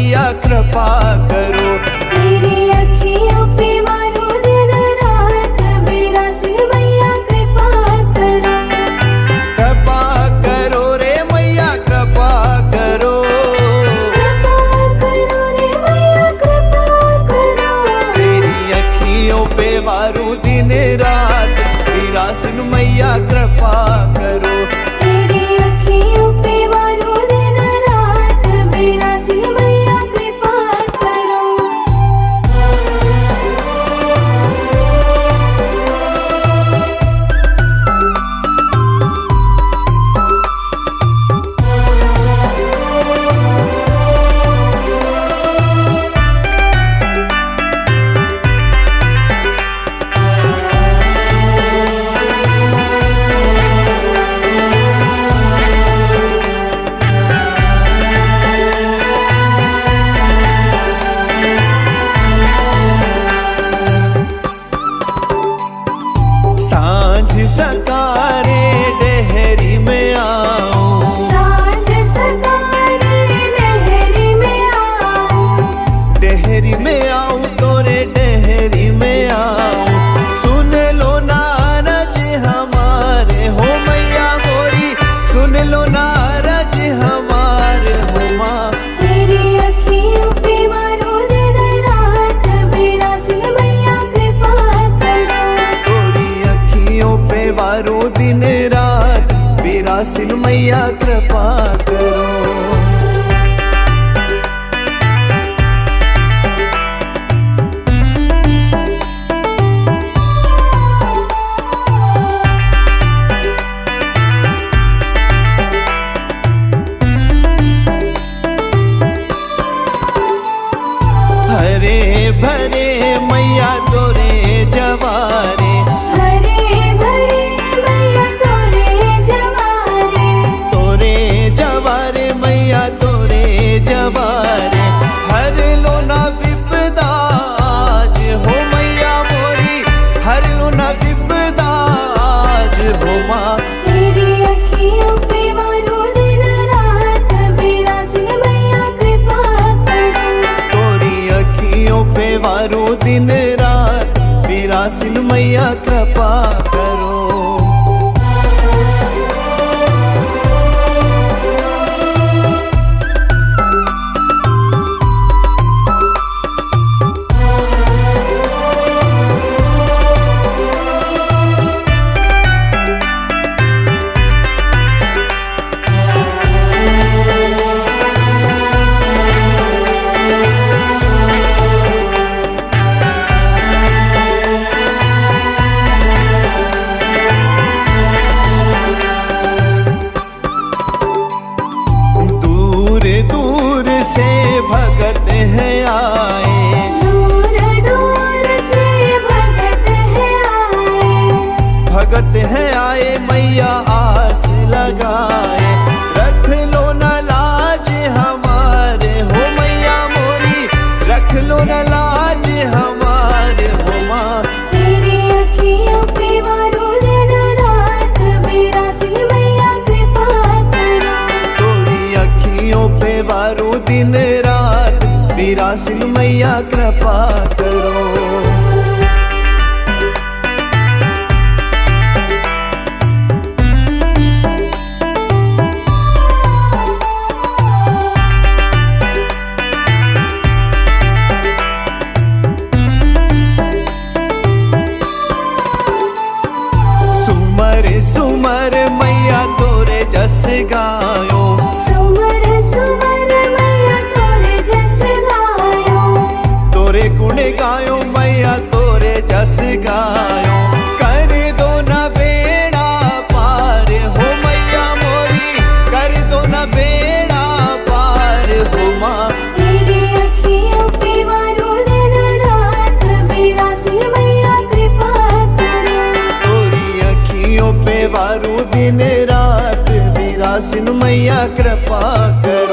मैया कृपा करो। तेरी अखियों पे मारो दिन रात, बिरासिन मैया कृपा करो। कृपा करो रे मैया कृपा करो। कृपा करो रे मैया कृपा करो। तेरी अखियों पे मारू दिन रात, बिरासिन मैया कृपा करो। तेरी अखियों पे मारो दिन रात, बिरासिन मैया कृपा करो। सांझ सकारे डेहरी में आओ। सांझ सकारे डेहरी में आओ। डेहरी में आऊं तोरे डेहरी में आऊं। सुन लो नारज हमारे हो मैया मोरी, सुन लो नारज हमारे हो माँ। तेरी अखियों पे मारो दिन रात, बिरासिन मैया कृपा करो। तोरी अखियों पे वारो दिन रात, बिरासिन मैया कृपा करो। हरे भरे मैया तोरे जवारे। हरे भरे मैया तोरे जवारे। तोरे जवारे मैया तोरे जवारे। हर लो ना विपदा आज हो मैया मोरी, हर लो ना विपदा आज हो माँ। तेरी अखियों पे मारो दिन रात, बिरासिन मैया कृपा करो। तोरी अखियों पे वारो दिन रात, बिरासिन मैया कृपा करो। से भगत है आए। दूर दूर से भगत है आए। भगत है आए मैया आस लगाए। रख लो न लाज हमारे हो मैया मोरी, रख लो न लाज हमारे हो माँ। तेरी अखियों पे मारो दिन रात, बिरासिन मैया कृपा करो। तोरी अखियों पे वारो दिन रात, बिरासिन मैया कृपा करो। सुमर सुमर मैया तोरे जस गायो। सुमर सुमर मैया तोरे जस गायो। तोरे गुण गायो मैया तोरे जस गायो। कर दो न बेड़ा पार हो मैया मोरी, कर दो न बेड़ा पार हो माँ। तेरी अखियों पे मारो दिन रात, बिरासिन मैया कृपा करो। तोरी अखियों पे वारो दिन रात, बिरासिन मैया कृपा करो।